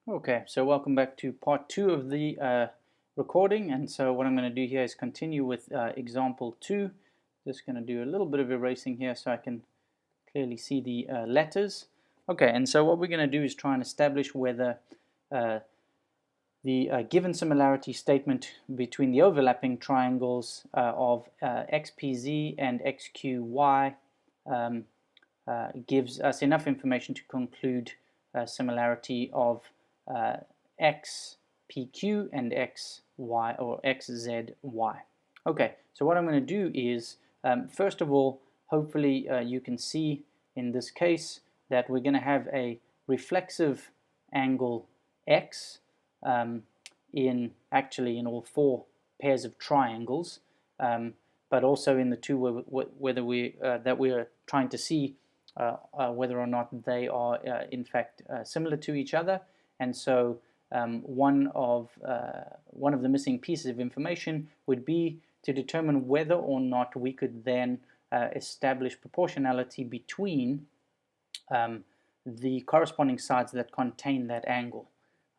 Okay, so welcome back to part 2 of the recording. And so what I'm going to do here is continue with example 2. Just going to do a little bit of erasing here so I can clearly see the letters. Okay, and so what we're going to do is try and establish whether the given similarity statement between the overlapping triangles of xpz and xqy gives us enough information to conclude similarity of xpq and xy or xzy. Okay, so what I'm going to do is first of all, hopefully you can see in this case that we're going to have a reflexive angle x in all four pairs of triangles, but also in the two whether we that we are trying to see whether or not they are in fact similar to each other. And so one of the missing pieces of information would be to determine whether or not we could then establish proportionality between the corresponding sides that contain that angle.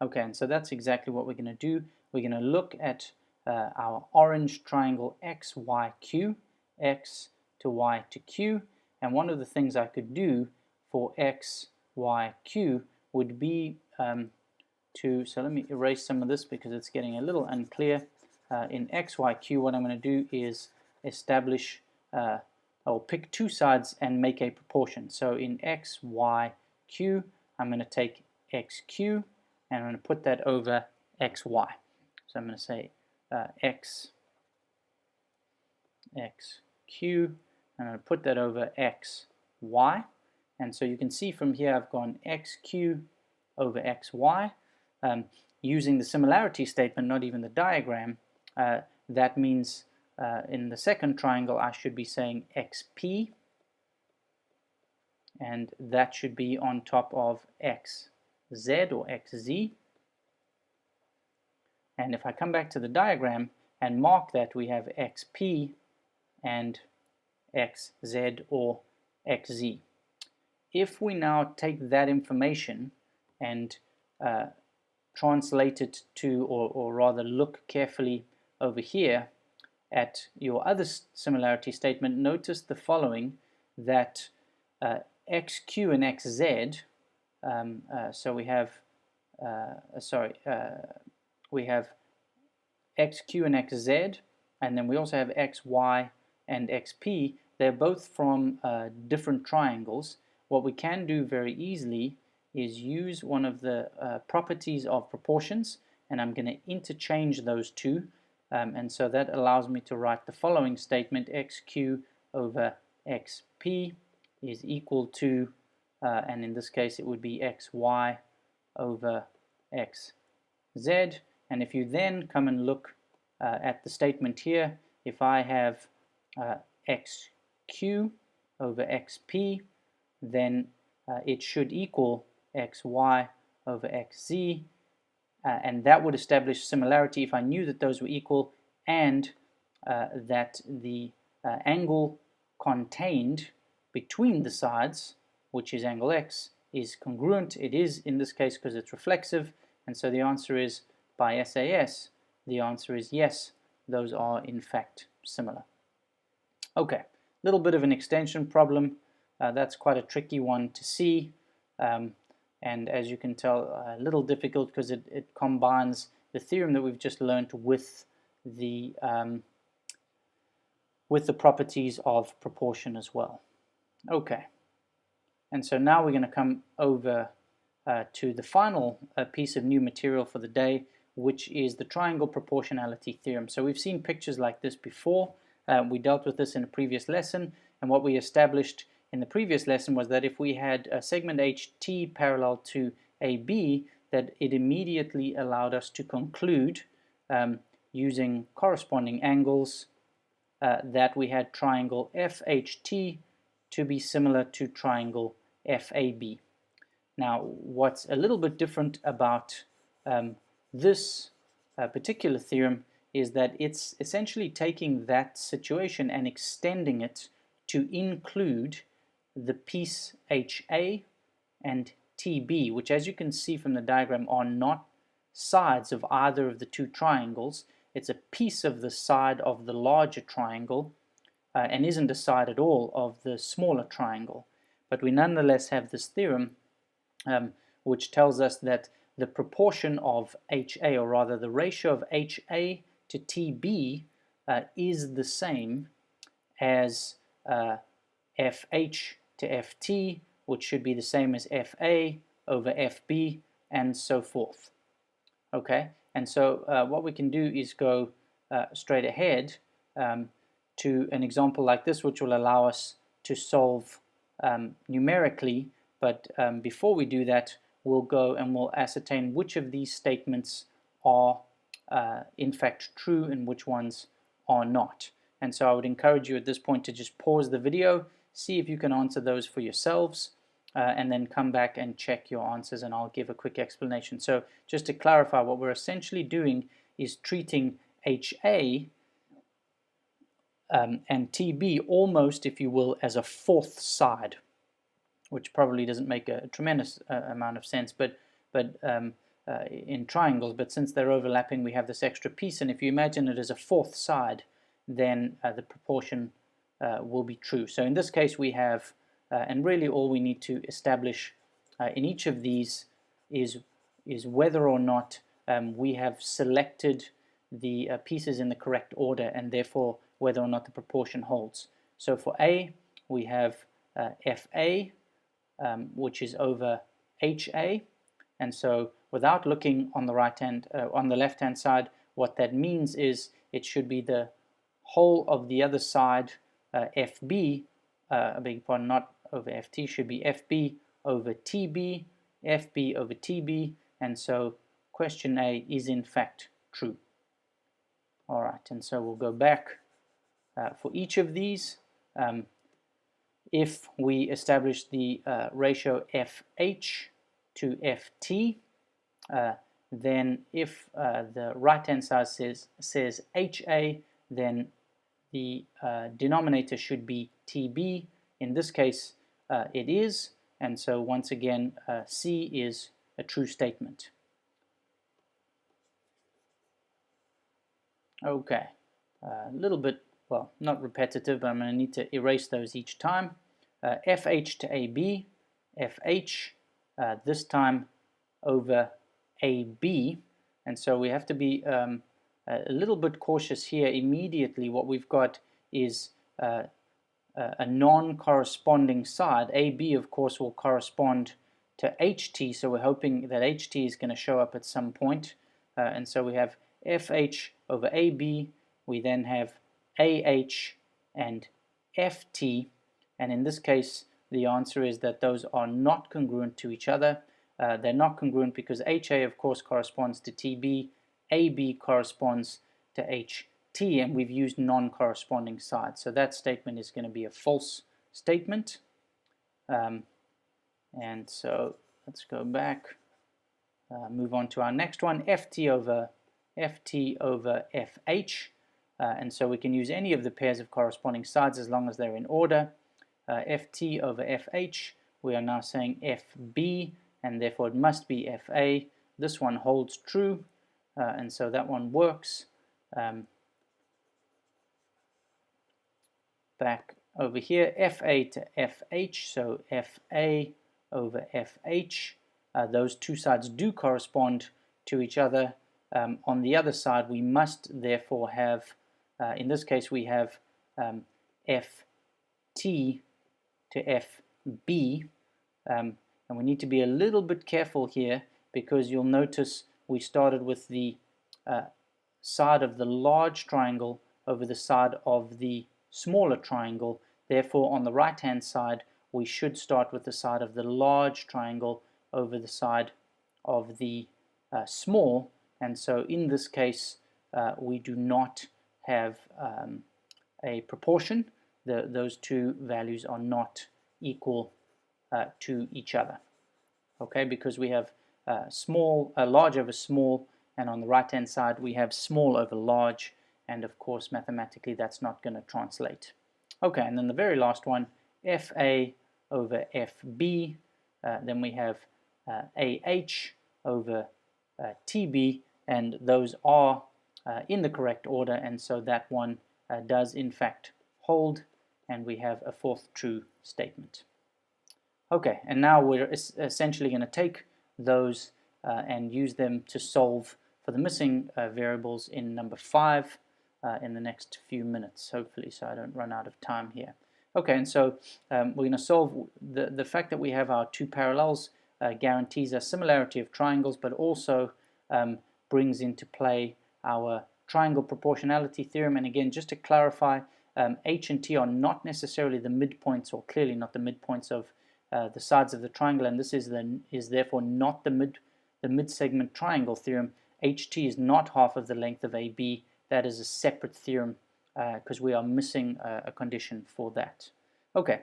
Okay, and so that's exactly what we're going to do. We're going to look at our orange triangle XYQ, X to Y to Q, and one of the things I could do for XYQ would be so let me erase some of this because it's getting a little unclear. In XYQ, what I'm going to do is establish, I'll pick two sides and make a proportion. So in XYQ, I'm going to take XQ and I'm going to put that over XY. So I'm going to say XQ, and I'm going to put that over XY. And so you can see from here I've gone XQ over XY. Using the similarity statement, not even the diagram, that means in the second triangle I should be saying XP, and that should be on top of XZ or XZ. And if I come back to the diagram and mark that, we have XP and XZ or XZ. If we now take that information and translate it to, or rather look carefully over here at your other similarity statement, notice the following, that XQ and XZ, so we have we have XQ and XZ, and then we also have XY and XP. They're both from different triangles. What we can do very easily is use one of the properties of proportions, and I'm going to interchange those two, and so that allows me to write the following statement: XQ over XP is equal to, and in this case it would be XY over XZ. And if you then come and look at the statement here, if I have XQ over XP, then it should equal XY over XZ, and that would establish similarity if I knew that those were equal and that the angle contained between the sides, which is angle X, is congruent. It is in this case because it's reflexive, and so the answer is, by SAS, the answer is yes, those are in fact similar. Okay, a little bit of an extension problem. That's quite a tricky one to see, and as you can tell, a little difficult because it combines the theorem that we've just learned with the properties of proportion as well. Okay, and so now we're going to come over to the final piece of new material for the day, which is the triangle proportionality theorem. So we've seen pictures like this before. We dealt with this in a previous lesson, and what we established in the previous lesson was that if we had a segment HT parallel to AB, that it immediately allowed us to conclude, using corresponding angles, that we had triangle FHT to be similar to triangle FAB. Now, what's a little bit different about this particular theorem is that it's essentially taking that situation and extending it to include the piece HA and TB, which as you can see from the diagram are not sides of either of the two triangles. It's a piece of the side of the larger triangle and isn't a side at all of the smaller triangle. But we nonetheless have this theorem which tells us that the proportion of HA, or rather the ratio of HA to TB, is the same as FH to FT, which should be the same as FA over FB, and so forth. Okay, and so what we can do is go straight ahead to an example like this, which will allow us to solve numerically. But before we do that, we'll go and we'll ascertain which of these statements are in fact true and which ones are not. And so I would encourage you at this point to just pause the video, see if you can answer those for yourselves, and then come back and check your answers, and I'll give a quick explanation. So just to clarify, what we're essentially doing is treating HA and TB almost, if you will, as a fourth side, which probably doesn't make a tremendous amount of sense, but in triangles, but since they're overlapping, we have this extra piece, and if you imagine it as a fourth side, then the proportion will be true. So in this case we have, and really all we need to establish in each of these is whether or not we have selected the pieces in the correct order, and therefore whether or not the proportion holds. So for A, we have FA, which is over HA, and so without looking on the on the left-hand side, what that means is it should be the whole of the other side, FB, I beg your pardon, not over FT, should be FB over TB, FB over TB, and so question A is in fact true. Alright, and so we'll go back for each of these. If we establish the ratio FH to FT, then if the right-hand side says HA, then the denominator should be TB. In this case, it is, and so once again, C is a true statement. Okay, a little bit, well, not repetitive, but I'm going to need to erase those each time. FH to AB, FH, this time over AB, and so we have to be a little bit cautious here. Immediately what we've got is a non-corresponding side. AB, of course, will correspond to HT, so we're hoping that HT is going to show up at some point, and so we have FH over AB, we then have AH and FT, and in this case the answer is that those are not congruent to each other. They're not congruent because HA of course corresponds to TB, AB corresponds to HT, and we've used non-corresponding sides, so that statement is going to be a false statement. And so let's go back, move on to our next one, FT over FH, and so we can use any of the pairs of corresponding sides as long as they're in order. FT over FH, we are now saying FB, and therefore it must be FA. This one holds true, and so that one works. Back over here, FA to FH, so FA over FH, those two sides do correspond to each other. On the other side, we must therefore have, in this case we have FT to FB, and we need to be a little bit careful here because you'll notice we started with the side of the large triangle over the side of the smaller triangle. Therefore on the right hand side we should start with the side of the large triangle over the side of the small, and so in this case we do not have a proportion. Those two values are not equal to each other, okay, because we have large over small, and on the right hand side we have small over large, and of course mathematically that's not going to translate. Okay, and then the very last one, FA over FB, then we have AH over TB, and those are in the correct order, and so that one does in fact hold, and we have a fourth true statement. Okay, and now we're essentially going to take those and use them to solve for the missing variables in number 5 in the next few minutes, hopefully, so I don't run out of time here. Okay, and so we're going to solve the fact that we have our two parallels guarantees a similarity of triangles, but also brings into play our triangle proportionality theorem. And again, just to clarify, H and T are not necessarily the midpoints, or clearly not the midpoints of the sides of the triangle, and this is therefore not the mid-segment triangle theorem. HT is not half of the length of AB. That is a separate theorem because we are missing a condition for that. Okay,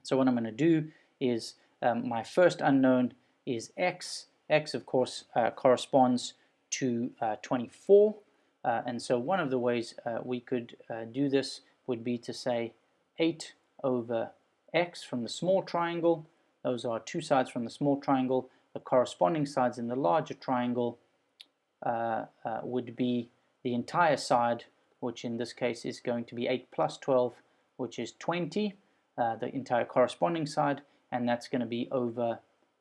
so what I'm going to do is my first unknown is x. X, of course, corresponds to 24, and so one of the ways we could do this would be to say 8 over x from the small triangle. Those are two sides from the small triangle. The corresponding sides in the larger triangle would be the entire side, which in this case is going to be 8 plus 12, which is 20, the entire corresponding side, and that's going to be over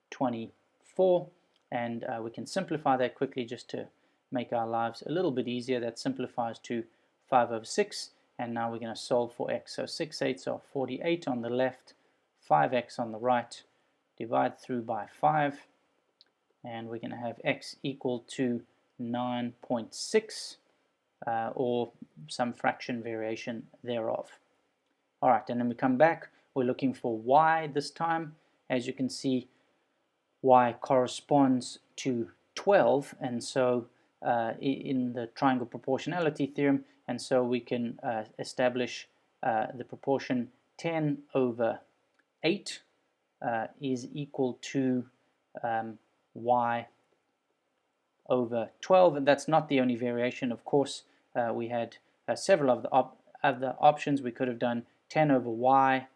24. And we can simplify that quickly just to make our lives a little bit easier. That simplifies to 5 over 6, and now we're going to solve for x. So 6 eighths are 48 on the left, 5x on the right, divide through by 5, and we're going to have x equal to 9.6, or some fraction variation thereof. Alright, and then we come back, we're looking for y this time. As you can see, y corresponds to 12, and so in the triangle proportionality theorem, and so we can establish the proportion 10 over 8 is equal to y over 12, and that's not the only variation. Of course, we had several of the other options. We could have done 10 over y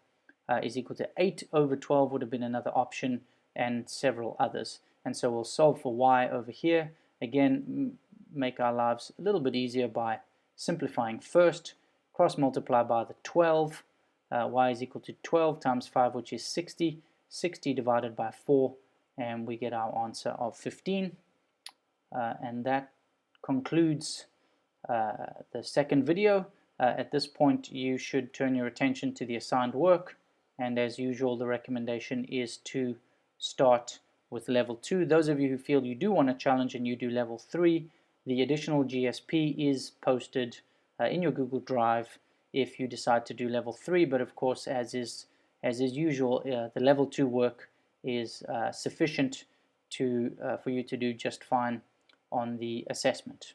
is equal to 8 over 12 would have been another option, and several others. And so we'll solve for y over here. Again, make our lives a little bit easier by simplifying first. Cross multiply by the 12. Y is equal to 12 times 5, which is 60. 60 divided by 4, and we get our answer of 15. And that concludes the second video. At this point, you should turn your attention to the assigned work, and as usual, the recommendation is to start with level 2. Those of you who feel you do want a challenge and you do level 3, the additional GSP is posted in your Google Drive if you decide to do level 3, but of course, as is usual, the level 2 work is sufficient for you to do just fine on the assessment.